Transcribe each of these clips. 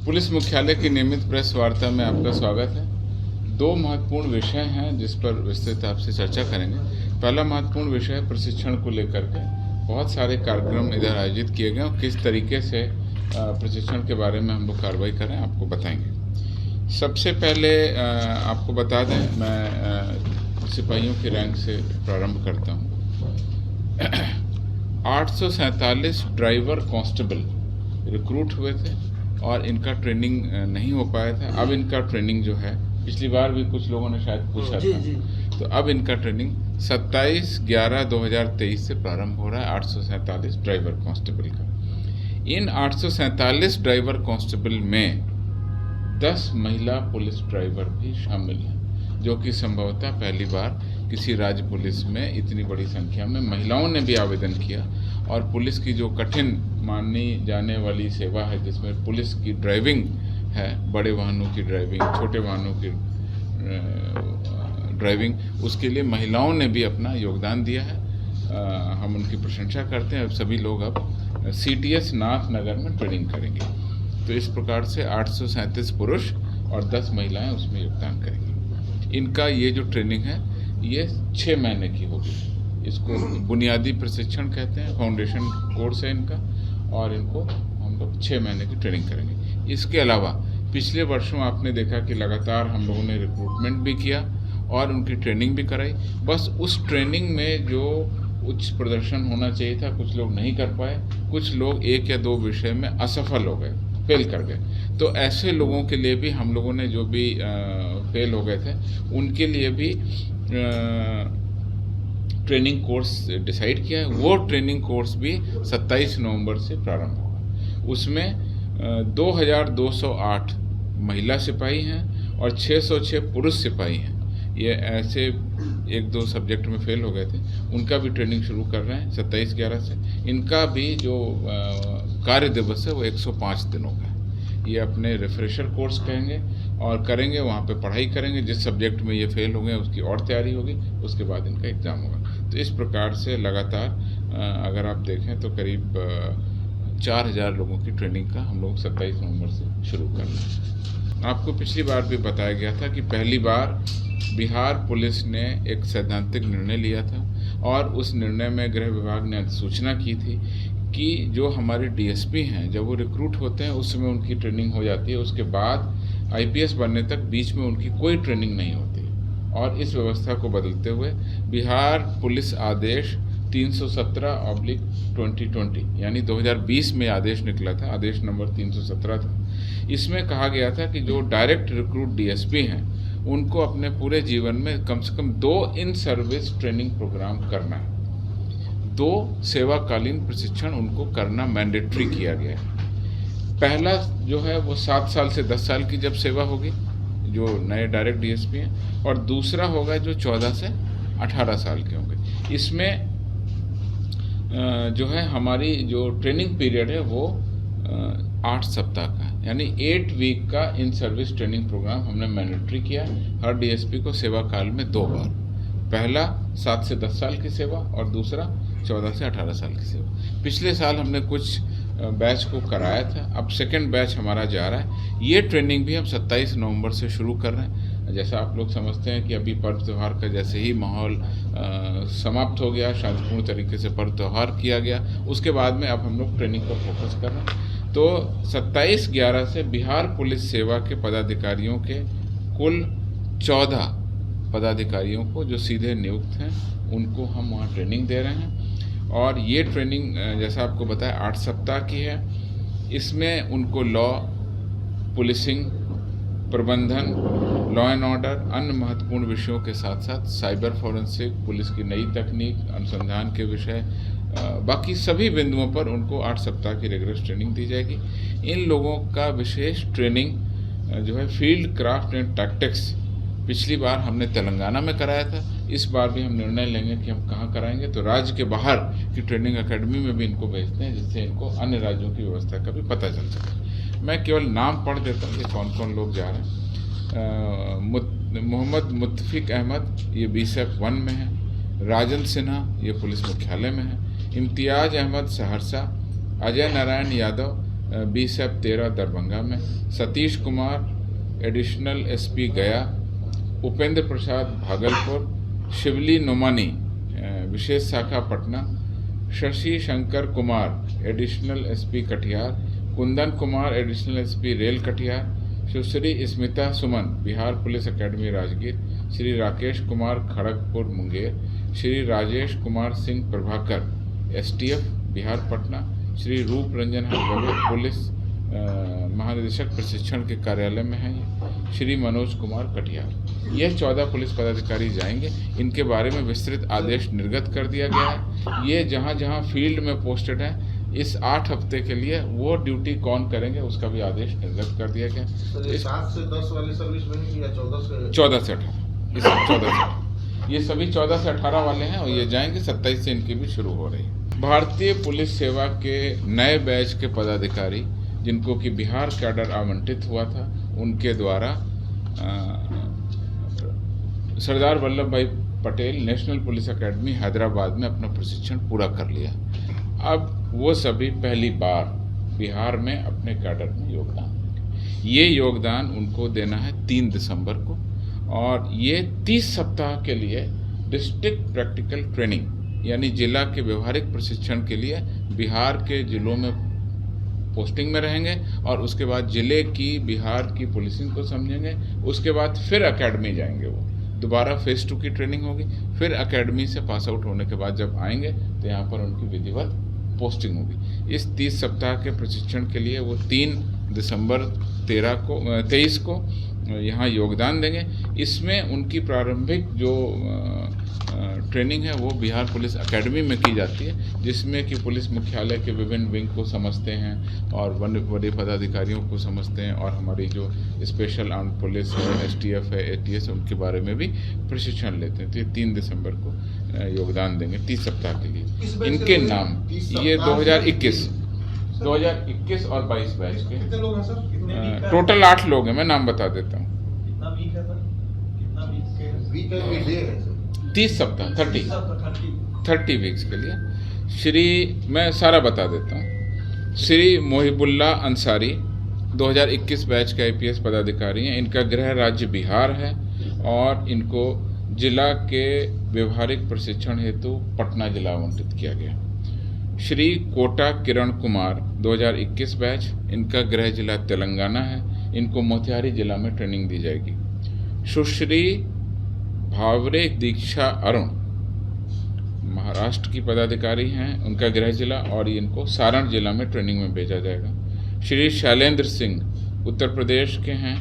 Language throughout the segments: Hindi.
पुलिस मुख्यालय की नियमित प्रेस वार्ता में आपका स्वागत है। दो महत्वपूर्ण विषय हैं जिस पर विस्तृत आपसे चर्चा करेंगे। पहला महत्वपूर्ण विषय है प्रशिक्षण को लेकर के बहुत सारे कार्यक्रम इधर आयोजित किए गए और किस तरीके से प्रशिक्षण के बारे में हम लोग कार्रवाई करें आपको बताएंगे। सबसे पहले आपको बता दें, मैं सिपाहियों की रैंक से प्रारंभ करता हूँ। 847 ड्राइवर कांस्टेबल रिक्रूट हुए थे और इनका ट्रेनिंग नहीं हो पाया था। अब इनका ट्रेनिंग जो है, पिछली बार भी कुछ लोगों ने शायद पूछा था, तो अब इनका ट्रेनिंग 27/11/2023 से प्रारंभ हो रहा है 847 ड्राइवर कांस्टेबल का। इन 847 ड्राइवर कांस्टेबल में 10 महिला पुलिस ड्राइवर भी शामिल हैं, जो कि संभवतः पहली बार किसी राज्य पुलिस में इतनी बड़ी संख्या में महिलाओं ने भी आवेदन किया। और पुलिस की जो कठिन मानी जाने वाली सेवा है, जिसमें पुलिस की ड्राइविंग है, बड़े वाहनों की ड्राइविंग, छोटे वाहनों की ड्राइविंग, उसके लिए महिलाओं ने भी अपना योगदान दिया है। हम उनकी प्रशंसा करते हैं। अब सभी लोग अब CTS नाथ नगर में ट्रेनिंग करेंगे। तो इस प्रकार से 837 पुरुष और 10 महिलाएं उसमें योगदान करेंगी। इनका ये जो ट्रेनिंग है ये 6 महीने की होगी। इसको बुनियादी प्रशिक्षण कहते हैं, फाउंडेशन कोर्स है इनका, और इनको हम लोग 6 महीने की ट्रेनिंग करेंगे। इसके अलावा पिछले वर्षों आपने देखा कि लगातार हम लोगों ने रिक्रूटमेंट भी किया और उनकी ट्रेनिंग भी कराई। बस उस ट्रेनिंग में जो उच्च प्रदर्शन होना चाहिए था, कुछ लोग नहीं कर पाए, कुछ लोग 1 या 2 विषय में असफल हो गए, फेल कर गए। तो ऐसे लोगों के लिए भी हम लोगों ने, जो भी फेल हो गए थे, उनके लिए भी ट्रेनिंग कोर्स डिसाइड किया है। वो ट्रेनिंग कोर्स भी 27 नवंबर से प्रारंभ होगा। उसमें 2208 महिला सिपाही हैं और 606 पुरुष सिपाही हैं। ये ऐसे 1-2 सब्जेक्ट में फेल हो गए थे, उनका भी ट्रेनिंग शुरू कर रहे हैं 27/11 से। इनका भी जो कार्य दिवस है वो 105 दिनों का है। ये अपने रिफ्रेशर कोर्स कहेंगे और करेंगे, वहाँ पे पढ़ाई करेंगे। जिस सब्जेक्ट में ये फेल हो गए उसकी और तैयारी होगी, उसके बाद इनका एग्ज़ाम होगा। तो इस प्रकार से लगातार अगर आप देखें तो करीब 4000 लोगों की ट्रेनिंग का हम लोग 27 नवंबर से शुरू कर रहे हैं। आपको पिछली बार भी बताया गया था कि पहली बार बिहार पुलिस ने एक सैद्धांतिक निर्णय लिया था और उस निर्णय में गृह विभाग ने सूचना की थी कि जो हमारे DSP हैं, जब वो रिक्रूट होते हैं उस समय उनकी ट्रेनिंग हो जाती है, उसके बाद IPS बनने तक बीच में उनकी कोई ट्रेनिंग नहीं होती। और इस व्यवस्था को बदलते हुए बिहार पुलिस आदेश 317/2020 यानी 2020 में आदेश निकला था, आदेश नंबर 317 था। इसमें कहा गया था कि जो डायरेक्ट रिक्रूट DSP हैं उनको अपने पूरे जीवन में कम से कम 2 इन सर्विस ट्रेनिंग प्रोग्राम करना है। 2 सेवाकालीन प्रशिक्षण उनको करना मैंडेटरी किया गया है। पहला जो है वो 7 साल से 10 साल की जब सेवा होगी, जो नए डायरेक्ट DSP हैं, और दूसरा होगा जो 14 से 18 साल के होंगे। इसमें जो है हमारी जो ट्रेनिंग पीरियड है वो 8 सप्ताह का है, यानी 8 वीक का इन सर्विस ट्रेनिंग प्रोग्राम हमने मैंडेटरी किया है हर DSP को सेवा काल में 2 बार। पहला 7 से 10 साल की सेवा और दूसरा 14 से 18 साल की सेवा। पिछले साल हमने कुछ बैच को कराया था, अब सेकंड बैच हमारा जा रहा है। ये ट्रेनिंग भी हम 27 नवंबर से शुरू कर रहे हैं। जैसा आप लोग समझते हैं कि अभी पर्व त्यौहार का जैसे ही माहौल समाप्त हो गया, शांतिपूर्ण तरीके से पर्व त्यौहार किया गया, उसके बाद में अब हम लोग ट्रेनिंग पर फोकस कर रहे हैं। तो 27/11 से बिहार पुलिस सेवा के पदाधिकारियों के कुल 14 पदाधिकारियों को जो सीधे नियुक्त हैं उनको हम वहाँ ट्रेनिंग दे रहे हैं। और ये ट्रेनिंग जैसा आपको बताया 8 सप्ताह की है। इसमें उनको लॉ, पुलिसिंग, प्रबंधन, लॉ एंड ऑर्डर, अन्य महत्वपूर्ण विषयों के साथ साथ साइबर फॉरेंसिक, पुलिस की नई तकनीक, अनुसंधान के विषय, बाकी सभी बिंदुओं पर उनको 8 सप्ताह की रेगुलर ट्रेनिंग दी जाएगी। इन लोगों का विशेष ट्रेनिंग जो है फील्ड क्राफ्ट एंड टैक्टिक्स पिछली बार हमने तेलंगाना में कराया था। इस बार भी हम निर्णय लेंगे कि हम कहाँ कराएंगे, तो राज्य के बाहर की ट्रेनिंग एकेडमी में भी इनको भेजते हैं, जिससे इनको अन्य राज्यों की व्यवस्था का भी पता चल सके। मैं केवल नाम पढ़ देता हूँ कि कौन कौन लोग जा रहे हैं। मोहम्मद मुत्तफिक अहमद, ये BSF 1 में है। राजन सिन्हा, ये पुलिस मुख्यालय में है। इम्तियाज़ अहमद सहरसा। अजय नारायण यादव 2013 दरभंगा में, सतीश कुमार एडिशनल एसपी गया, उपेंद्र प्रसाद भागलपुर, शिवली नोमानी विशेष शाखा Patna, Shashi Shankar Kumar additional SP Katihar, Kundan Kumar additional SP rail Katihar, Sushri Smita Suman Bihar police academy Rajgir, Shri Rakesh Kumar Kharagpur Munger, Shri Rajesh Kumar Singh Prabhakar STF Bihar Patna, Shri Roop Ranjan हरगवे police महानिदेशक प्रशिक्षण के कार्यालय में हैं, श्री मनोज कुमार कटिहार। यह 14 पुलिस पदाधिकारी जाएंगे। इनके बारे में विस्तृत आदेश निर्गत कर दिया गया है। ये जहाँ जहाँ फील्ड में पोस्टेड हैं, इस 8 हफ्ते के लिए वो ड्यूटी कौन करेंगे उसका भी आदेश निर्गत कर दिया गया। सर, 7 से 10 वाली सर्विस में या 14 से 18 इस 14 से, ये सभी 14 से 18 वाले हैं और ये जाएंगे। 27 से इनकी भी शुरू हो रही है। भारतीय पुलिस सेवा के नए बैच के पदाधिकारी जिनको कि बिहार कैडर आवंटित हुआ था, उनके द्वारा सरदार वल्लभ भाई Patel national police academy Hyderabad में अपना प्रशिक्षण पूरा कर लिया। अब वो सभी पहली बार बिहार में अपने कैडर में योगदान देंगे। ये योगदान उनको देना है 3 दिसंबर को, और ये 30 सप्ताह के लिए डिस्ट्रिक्ट प्रैक्टिकल ट्रेनिंग यानी जिला के व्यवहारिक प्रशिक्षण के लिए बिहार के जिलों में पोस्टिंग में रहेंगे, और उसके बाद जिले की बिहार की पुलिसिंग को समझेंगे। उसके बाद फिर एकेडमी जाएंगे, वो दोबारा फेज 2 की ट्रेनिंग होगी। फिर एकेडमी से पास आउट होने के बाद जब आएंगे तो यहाँ पर उनकी विधिवत पोस्टिंग होगी। इस 30 सप्ताह के प्रशिक्षण के लिए वो 3 दिसंबर 23 को यहाँ योगदान देंगे। इसमें उनकी प्रारंभिक जो ट्रेनिंग है वो बिहार पुलिस एकेडमी में की जाती है, जिसमें कि पुलिस मुख्यालय के विभिन्न विंग को समझते हैं और बड़े पदाधिकारियों को समझते हैं, और हमारी जो स्पेशल आर्म्ड पुलिस है, एसटीएफ है, एटीएस, उनके बारे में भी प्रशिक्षण लेते हैं। तो ये 3 दिसंबर को योगदान देंगे 30 सप्ताह के लिए। इनके नाम ये 2021 और 22 बैच के कितने लोग हैं सर? टोटल 8 लोग हैं। मैं नाम बता देता हूँ। कितना वीक है सर? कितना वीक है? 30 सप्ताह 30 वीक्स के लिए। मैं सारा बता देता हूँ। श्री मोहिबुल्ला अंसारी 2021 बैच के आईपीएस पदाधिकारी हैं। इनका गृह राज्य बिहार है और इनको जिला के व्यवहारिक प्रशिक्षण हेतु पटना जिला आवंटित किया गया। श्री कोटा किरण कुमार 2021 बैच, इनका गृह जिला तेलंगाना है। इनको मोतिहारी जिला में ट्रेनिंग दी जाएगी। सुश्री भावरे दीक्षा अरुण महाराष्ट्र की पदाधिकारी हैं, उनका गृह जिला, और इनको सारण जिला में ट्रेनिंग में भेजा जाएगा। श्री शैलेंद्र सिंह उत्तर प्रदेश के हैं,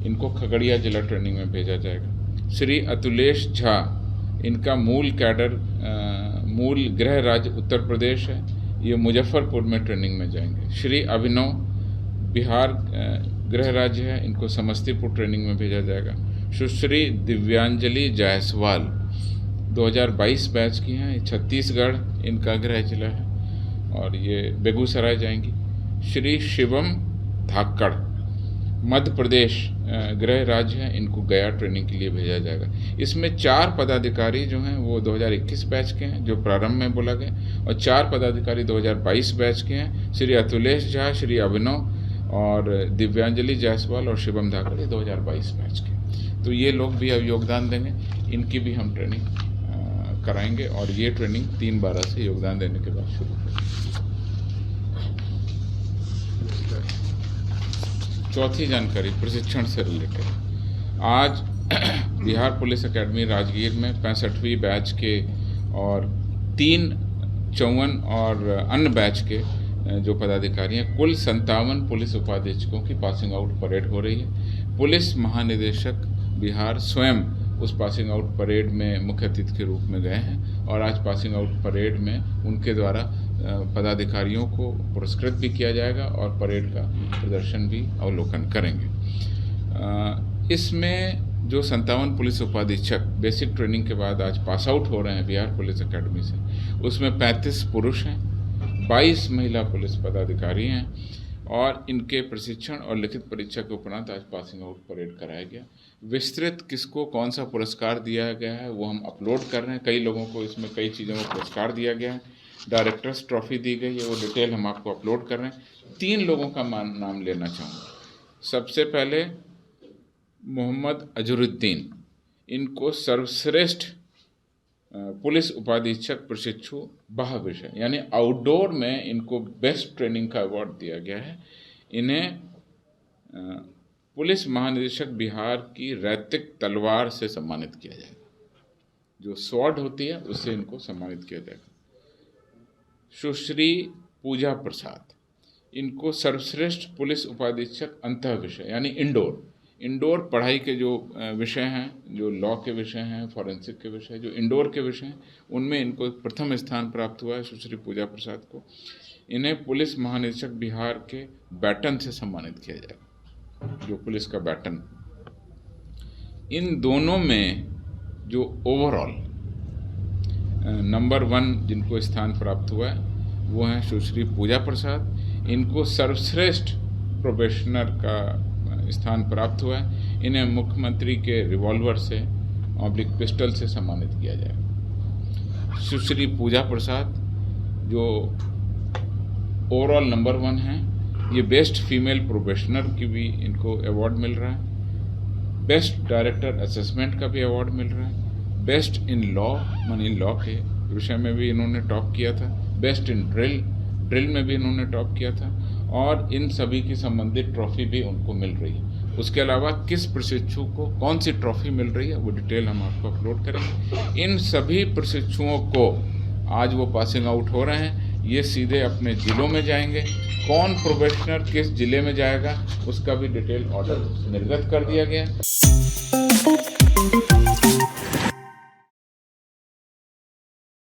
इनको खगड़िया जिला ट्रेनिंग में भेजा जाएगा। श्री अतुलेश झा, इनका मूल गृह राज्य उत्तर प्रदेश है, ये मुजफ्फरपुर में ट्रेनिंग में जाएंगे। श्री अभिनव बिहार गृह राज्य है, इनको समस्तीपुर ट्रेनिंग में भेजा जाएगा। सुश्री दिव्यांजलि जायसवाल 2022 बैच की हैं, छत्तीसगढ़ इनका गृह जिला है और ये बेगूसराय जाएंगी। श्री शिवम धाकड़ मध्य प्रदेश गृह राज्य है, इनको गया ट्रेनिंग के लिए भेजा जाएगा। इसमें 4 पदाधिकारी जो हैं वो 2021 बैच के हैं, जो प्रारंभ में बोला गया, और 4 पदाधिकारी 2022 बैच के हैं। श्री अतुलेश झा, श्री अभिनव और दिव्यांजलि जायसवाल और शिवम धाकड़ 2022 बैच के। तो ये लोग भी अब योगदान देंगे, इनकी भी हम ट्रेनिंग कराएंगे, और ये ट्रेनिंग 3/12 से योगदान देने के बाद शुरू होगी। चौथी जानकारी प्रशिक्षण से रिलेटेड। आज बिहार पुलिस एकेडमी राजगीर में 65वीं बैच के और 3 54 और अन्य बैच के जो पदाधिकारी हैं, कुल 57 पुलिस उपाधीक्षकों की पासिंग आउट परेड हो रही है। पुलिस महानिदेशक बिहार स्वयं उस पासिंग आउट परेड में मुख्य अतिथि के रूप में गए हैं, और आज पासिंग आउट परेड में उनके द्वारा पदाधिकारियों को पुरस्कृत भी किया जाएगा और परेड का प्रदर्शन भी अवलोकन करेंगे। इसमें जो 57 पुलिस उपाधीक्षक बेसिक ट्रेनिंग के बाद आज पास आउट हो रहे हैं बिहार पुलिस एकेडमी से, उसमें 35 पुरुष हैं, 22 महिला पुलिस पदाधिकारी हैं, और इनके प्रशिक्षण और लिखित परीक्षा के उपरांत आज पासिंग आउट परेड कराया गया। विस्तृत किसको कौन सा पुरस्कार दिया गया है वो हम अपलोड कर रहे हैं। कई लोगों को इसमें कई चीज़ों में पुरस्कार दिया गया है। डायरेक्टर्स ट्रॉफी दी गई है, वो डिटेल हम आपको अपलोड कर रहे हैं। 3 लोगों का नाम लेना चाहूँगा। सबसे पहले मोहम्मद अजरुद्दीन, इनको सर्वश्रेष्ठ पुलिस उपाधीक्षक प्रशिक्षु बाह विषय यानी आउटडोर में इनको बेस्ट ट्रेनिंग का अवार्ड दिया गया है। इन्हें पुलिस महानिदेशक बिहार की रैतिक तलवार से सम्मानित किया जाएगा, जो स्वॉर्ड होती है उससे इनको सम्मानित किया जाएगा। सुश्री पूजा प्रसाद, इनको सर्वश्रेष्ठ पुलिस उपाधीक्षक अंतः विषय यानी इंडोर पढ़ाई के जो विषय हैं, जो लॉ के विषय हैं, फॉरेंसिक के विषय, जो इंडोर के विषय हैं, उनमें इनको प्रथम स्थान प्राप्त हुआ है सुश्री पूजा प्रसाद को। इन्हें पुलिस महानिदेशक बिहार के बैटन से सम्मानित किया जाएगा, जो पुलिस का बैटन। इन दोनों में जो ओवरऑल नंबर 1 जिनको स्थान प्राप्त हुआ है वो हैं सुश्री पूजा प्रसाद। इनको सर्वश्रेष्ठ प्रोबेशनर का स्थान प्राप्त हुआ है। इन्हें मुख्यमंत्री के रिवॉल्वर से पिस्टल से सम्मानित किया जाएगा। सुश्री पूजा प्रसाद जो ओवरऑल नंबर 1 हैं, ये बेस्ट फीमेल प्रोबेशनर की भी इनको अवार्ड मिल रहा है। बेस्ट डायरेक्टर असेसमेंट का भी अवार्ड मिल रहा है। Best in law money law के विषय में भी इन्होंने टॉप किया था। बेस्ट इन ड्रिल में भी इन्होंने टॉप किया था, और इन सभी की संबंधित ट्रॉफी भी उनको मिल रही है। उसके अलावा किस प्रशिक्षु को कौन सी ट्रॉफी मिल रही है वो डिटेल हम आपको अपलोड करेंगे। इन सभी प्रशिक्षुओं को आज वो पासिंग आउट हो रहे हैं, ये सीधे अपने ज़िलों में जाएंगे। कौन प्रोबेशनर किस ज़िले में जाएगा उसका भी डिटेल ऑर्डर निर्गत कर दिया गया।